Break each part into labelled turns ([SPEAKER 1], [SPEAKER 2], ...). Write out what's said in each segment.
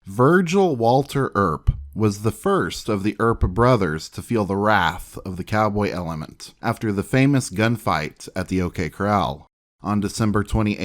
[SPEAKER 1] Virgil Walter Earp was the first of the Earp brothers to feel the wrath of the cowboy element after the famous gunfight at the OK Corral. On December 28,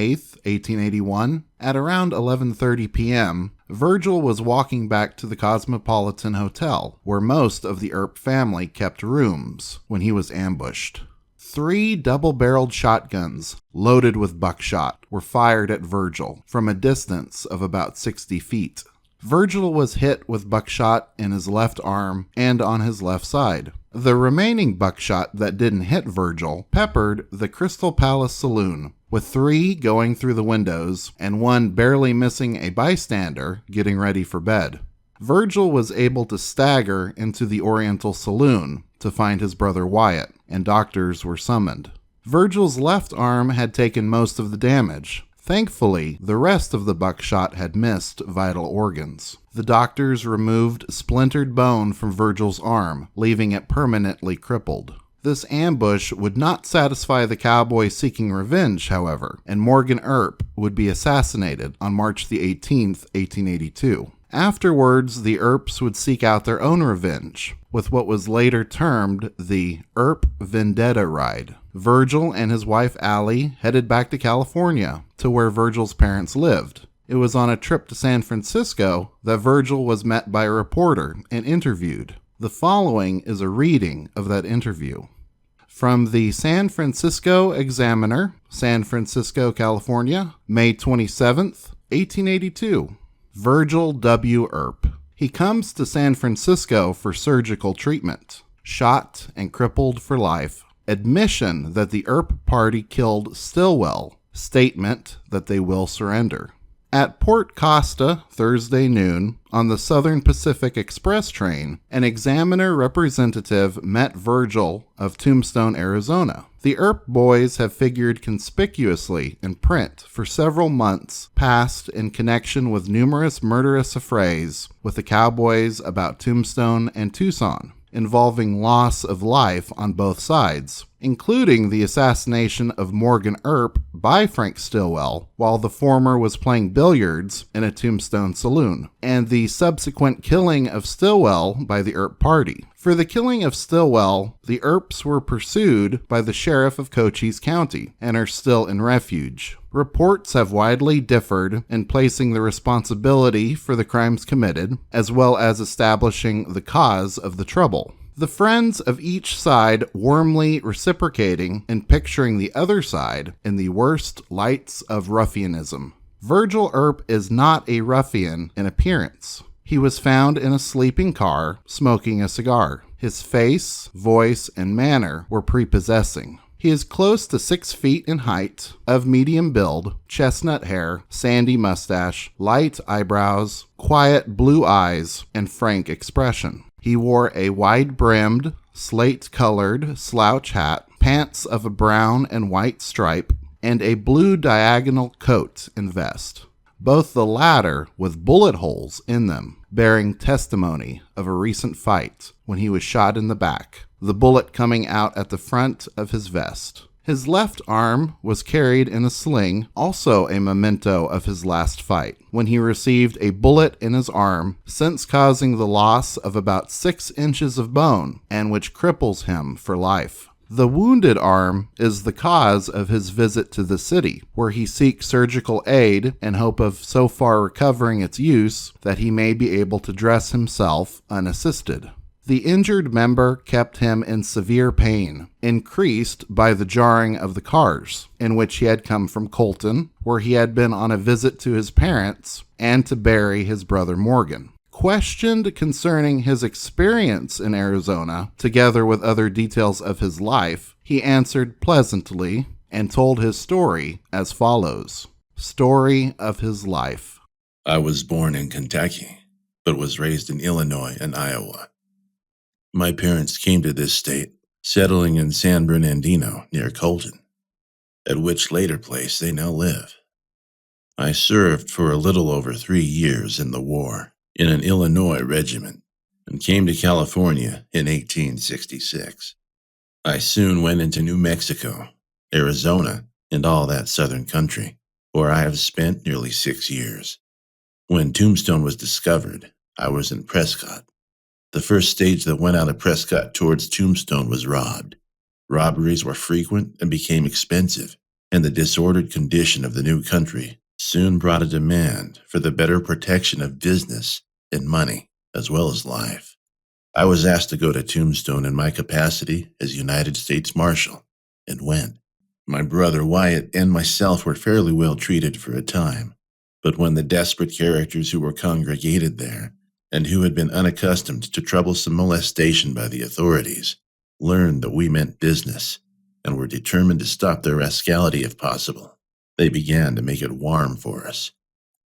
[SPEAKER 1] 1881, at around 11:30 p.m., Virgil was walking back to the Cosmopolitan Hotel, where most of the Earp family kept rooms, when he was ambushed. 3 double-barreled shotguns, loaded with buckshot, were fired at Virgil from a distance of about 60 feet. Virgil was hit with buckshot in his left arm and on his left side. The remaining buckshot that didn't hit Virgil peppered the Crystal Palace Saloon, with 3 going through the windows and 1 barely missing a bystander getting ready for bed. Virgil was able to stagger into the Oriental Saloon to find his brother Wyatt, and doctors were summoned. Virgil's left arm had taken most of the damage. Thankfully, the rest of the buckshot had missed vital organs. The doctors removed splintered bone from Virgil's arm, leaving it permanently crippled. This ambush would not satisfy the cowboy seeking revenge, however, and Morgan Earp would be assassinated on March the 18th, 1882. Afterwards, the Earps would seek out their own revenge, with what was later termed the Earp Vendetta Ride. Virgil and his wife Allie headed back to California, to where Virgil's parents lived. It was on a trip to San Francisco that Virgil was met by a reporter and interviewed. The following is a reading of that interview. From the San Francisco Examiner, San Francisco, California, May 27th, 1882. Virgil W. Earp. He comes to San Francisco for surgical treatment. Shot and crippled for life. Admission that the Earp party killed Stillwell. Statement that they will surrender. At Port Costa, Thursday noon, on the Southern Pacific Express train, an Examiner representative met Virgil of Tombstone, Arizona. The Earp boys have figured conspicuously in print for several months past in connection with numerous murderous affrays with the cowboys about Tombstone and Tucson, involving loss of life on both sides, including the assassination of Morgan Earp by Frank Stillwell while the former was playing billiards in a Tombstone saloon, and the subsequent killing of Stillwell by the Earp party. For the killing of Stillwell, the Earps were pursued by the sheriff of Cochise County and are still in refuge. Reports have widely differed in placing the responsibility for the crimes committed, as well as establishing the cause of the trouble. The friends of each side warmly reciprocating and picturing the other side in the worst lights of ruffianism. Virgil Earp is not a ruffian in appearance. He was found in a sleeping car, smoking a cigar. His face, voice, and manner were prepossessing. He is close to 6 feet in height, of medium build, chestnut hair, sandy mustache, light eyebrows, quiet blue eyes, and frank expression. He wore a wide-brimmed, slate-colored slouch hat, pants of a brown and white stripe, and a blue diagonal coat and vest, both the latter with bullet holes in them, bearing testimony of a recent fight when he was shot in the back, the bullet coming out at the front of his vest. His left arm was carried in a sling, also a memento of his last fight, when he received a bullet in his arm, since causing the loss of about 6 inches of bone, and which cripples him for life. The wounded arm is the cause of his visit to the city, where he seeks surgical aid in hope of so far recovering its use that he may be able to dress himself unassisted. The injured member kept him in severe pain, increased by the jarring of the cars, in which he had come from Colton, where he had been on a visit to his parents, and to bury his brother Morgan. Questioned concerning his experience in Arizona, together with other details of his life, he answered pleasantly and told his story as follows. Story of his life.
[SPEAKER 2] I was born in Kentucky, but was raised in Illinois and Iowa. My parents came to this state, settling in San Bernardino near Colton, at which later place they now live. I served for a little over 3 years in the war in an Illinois regiment and came to California in 1866. I soon went into New Mexico, Arizona, and all that southern country, where I have spent nearly 6 years. When Tombstone was discovered, I was in Prescott. The first stage that went out of Prescott towards Tombstone was robbed. Robberies were frequent and became expensive, and the disordered condition of the new country soon brought a demand for the better protection of business and money, as well as life. I was asked to go to Tombstone in my capacity as United States Marshal, and went. My brother Wyatt and myself were fairly well treated for a time, but when the desperate characters who were congregated there, and who had been unaccustomed to troublesome molestation by the authorities, learned that we meant business, and were determined to stop their rascality if possible, they began to make it warm for us.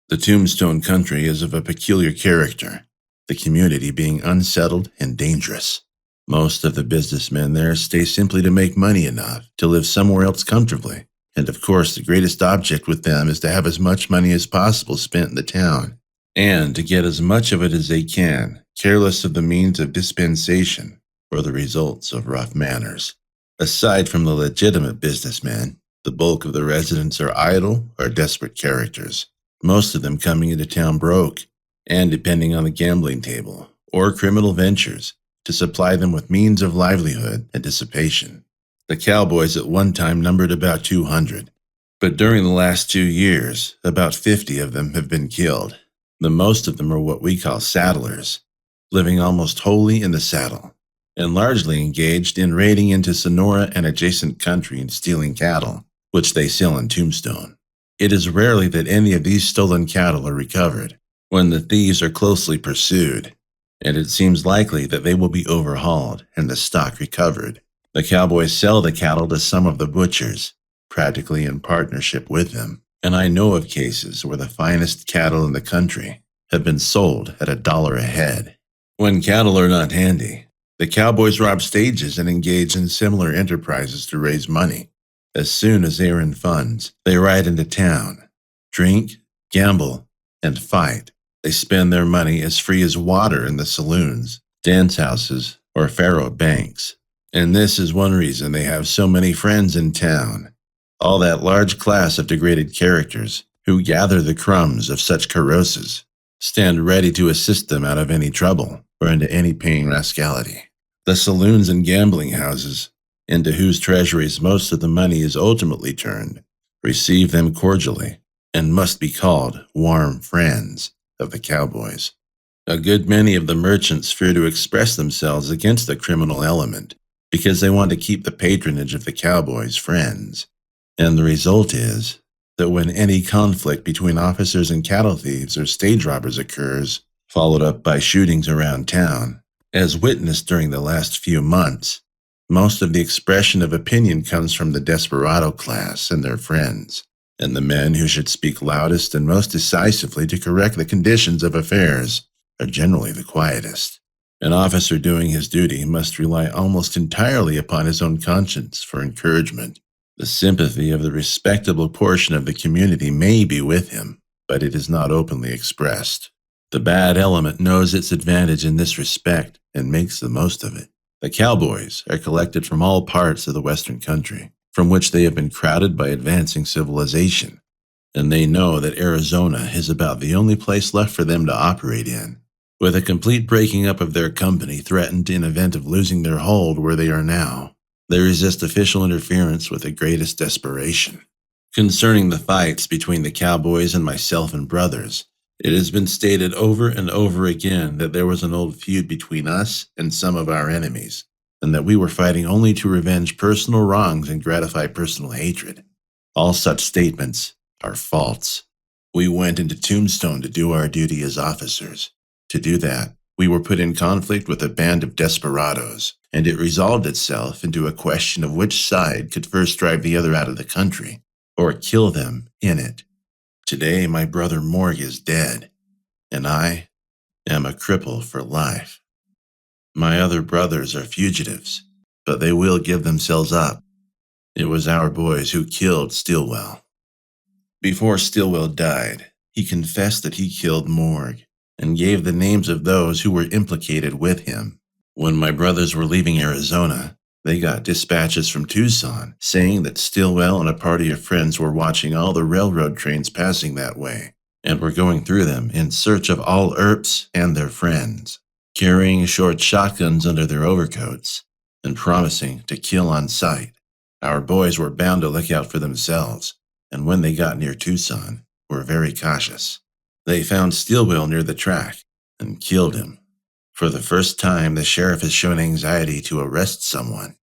[SPEAKER 2] The Tombstone country is of a peculiar character, the community being unsettled and dangerous. Most of the businessmen there stay simply to make money enough to live somewhere else comfortably, and of course the greatest object with them is to have as much money as possible spent in the town, and to get as much of it as they can, careless of the means of dispensation or the results of rough manners. Aside from the legitimate businessmen, the bulk of the residents are idle or desperate characters, most of them coming into town broke, and depending on the gambling table or criminal ventures to supply them with means of livelihood and dissipation. The cowboys at one time numbered about 200, but during the last 2 years, about 50 of them have been killed. The most of them are what we call saddlers, living almost wholly in the saddle, and largely engaged in raiding into Sonora and adjacent country and stealing cattle, which they sell in Tombstone. It is rarely that any of these stolen cattle are recovered when the thieves are closely pursued, and it seems likely that they will be overhauled and the stock recovered. The cowboys sell the cattle to some of the butchers, practically in partnership with them, and I know of cases where the finest cattle in the country have been sold at $1 a head. When cattle are not handy, the cowboys rob stages and engage in similar enterprises to raise money. As soon as they are in funds, they ride into town, drink, gamble, and fight. They spend their money as free as water in the saloons, dance houses, or faro banks. And this is one reason they have so many friends in town. All that large class of degraded characters who gather the crumbs of such carosses stand ready to assist them out of any trouble or into any paying rascality. The saloons and gambling houses, into whose treasuries most of the money is ultimately turned, receive them cordially and must be called warm friends of the cowboys. A good many of the merchants fear to express themselves against the criminal element because they want to keep the patronage of the cowboys friends. And the result is that when any conflict between officers and cattle thieves or stage robbers occurs, followed up by shootings around town, as witnessed during the last few months, most of the expression of opinion comes from the desperado class and their friends, and the men who should speak loudest and most decisively to correct the conditions of affairs are generally the quietest. An officer doing his duty must rely almost entirely upon his own conscience for encouragement. The sympathy of the respectable portion of the community may be with him, but it is not openly expressed. The bad element knows its advantage in this respect and makes the most of it. The cowboys are collected from all parts of the western country, from which they have been crowded by advancing civilization, and they know that Arizona is about the only place left for them to operate in. With a complete breaking up of their company threatened in event of losing their hold where they are now, they resist official interference with the greatest desperation. Concerning the fights between the cowboys and myself and brothers, it has been stated over and over again that there was an old feud between us and some of our enemies, and that we were fighting only to revenge personal wrongs and gratify personal hatred. All such statements are false. We went into Tombstone to do our duty as officers. To do that, we were put in conflict with a band of desperados, and it resolved itself into a question of which side could first drive the other out of the country, or kill them in it. Today, my brother Morg is dead, and I am a cripple for life. My other brothers are fugitives, but they will give themselves up. It was our boys who killed Stillwell. Before Stillwell died, he confessed that he killed Morg, and gave the names of those who were implicated with him. When my brothers were leaving Arizona, they got dispatches from Tucson saying that Stillwell and a party of friends were watching all the railroad trains passing that way, and were going through them in search of all Earps and their friends, carrying short shotguns under their overcoats and promising to kill on sight. Our boys were bound to look out for themselves, and when they got near Tucson, were very cautious. They found Steelwell near the track and killed him. For the first time, the sheriff has shown anxiety to arrest someone,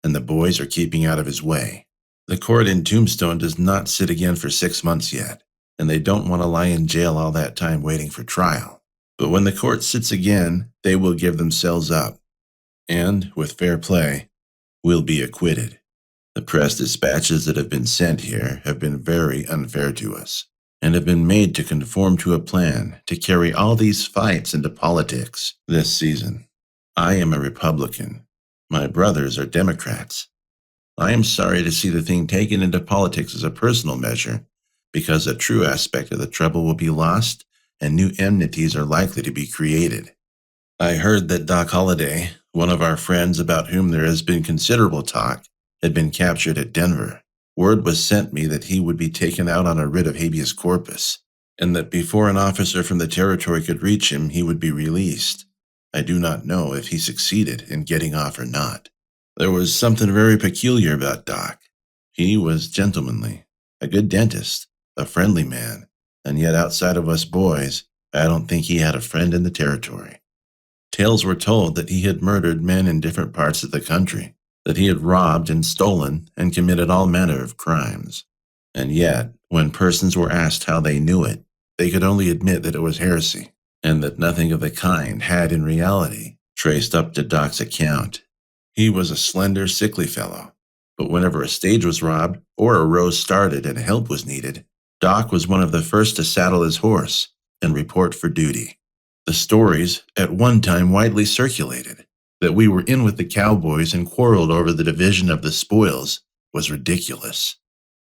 [SPEAKER 2] and the boys are keeping out of his way. The court in Tombstone does not sit again for 6 months yet, and they don't want to lie in jail all that time waiting for trial. But when the court sits again, they will give themselves up, and, with fair play, will be acquitted. The press dispatches that have been sent here have been very unfair to us, and have been made to conform to a plan to carry all these fights into politics this season. I am a Republican. My brothers are Democrats. I am sorry to see the thing taken into politics as a personal measure, because a true aspect of the trouble will be lost and new enmities are likely to be created. I heard that Doc Holliday, one of our friends about whom there has been considerable talk, had been captured at Denver. Word was sent me that he would be taken out on a writ of habeas corpus, and that before an officer from the territory could reach him, he would be released. I do not know if he succeeded in getting off or not. There was something very peculiar about Doc. He was gentlemanly, a good dentist, a friendly man, and yet outside of us boys, I don't think he had a friend in the territory. Tales were told that he had murdered men in different parts of the country, that he had robbed and stolen and committed all manner of crimes. And yet, when persons were asked how they knew it, they could only admit that it was heresy, and that nothing of the kind had in reality traced up to Doc's account. He was a slender, sickly fellow, but whenever a stage was robbed or a row started and help was needed, Doc was one of the first to saddle his horse and report for duty. The stories, at one time widely circulated, that we were in with the cowboys and quarreled over the division of the spoils was ridiculous.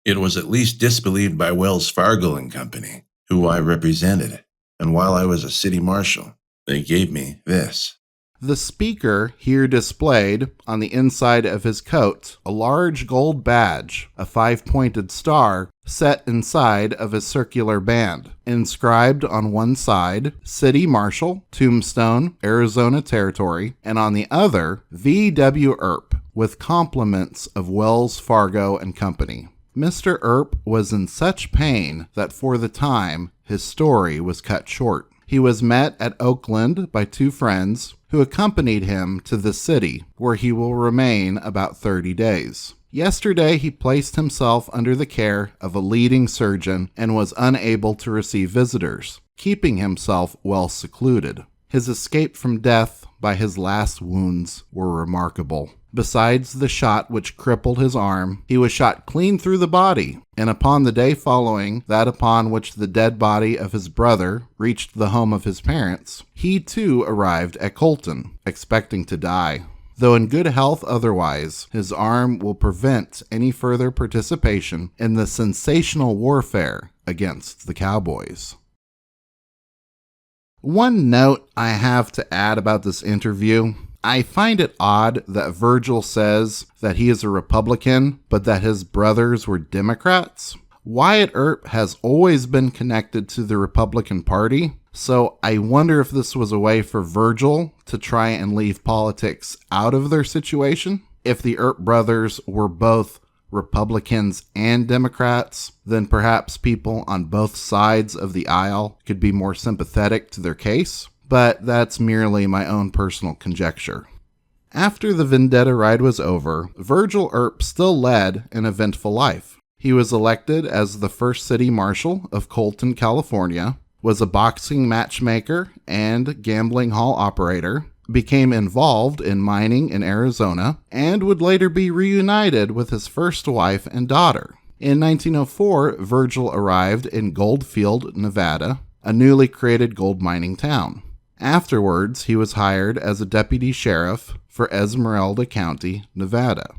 [SPEAKER 2] It was at least disbelieved by Wells Fargo and Company, who I represented, and while I was a city marshal, they gave me this.
[SPEAKER 1] The speaker here displayed on the inside of his coat a large gold badge, a 5-pointed star set inside of a circular band, inscribed on one side, City Marshal, Tombstone, Arizona Territory, and on the other, V.W. Earp, with compliments of Wells Fargo and Company. Mr. Earp was in such pain that for the time his story was cut short. He was met at Oakland by 2 friends who accompanied him to the city, where he will remain about 30 days. Yesterday, he placed himself under the care of a leading surgeon and was unable to receive visitors, keeping himself well secluded. His escape from death by his last wounds were remarkable. Besides the shot which crippled his arm, he was shot clean through the body, and upon the day following that upon which the dead body of his brother reached the home of his parents, he too arrived at Colton, expecting to die. Though in good health otherwise, his arm will prevent any further participation in the sensational warfare against the cowboys. One note I have to add about this interview. I find it odd that Virgil says that he is a Republican, but that his brothers were Democrats. Wyatt Earp has always been connected to the Republican Party, so I wonder if this was a way for Virgil to try and leave politics out of their situation. If the Earp brothers were both Republicans and Democrats, then perhaps people on both sides of the aisle could be more sympathetic to their case. But that's merely my own personal conjecture. After the Vendetta Ride was over, Virgil Earp still led an eventful life. He was elected as the first city marshal of Colton, California, was a boxing matchmaker and gambling hall operator, became involved in mining in Arizona, and would later be reunited with his first wife and daughter. In 1904, Virgil arrived in Goldfield, Nevada, a newly created gold mining town. Afterwards, he was hired as a deputy sheriff for Esmeralda County, Nevada.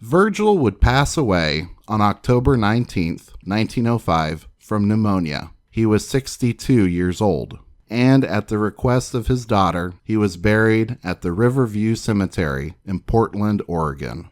[SPEAKER 1] Virgil would pass away on October 19, 1905, from pneumonia. He was 62 years old, and at the request of his daughter, he was buried at the Riverview Cemetery in Portland, Oregon.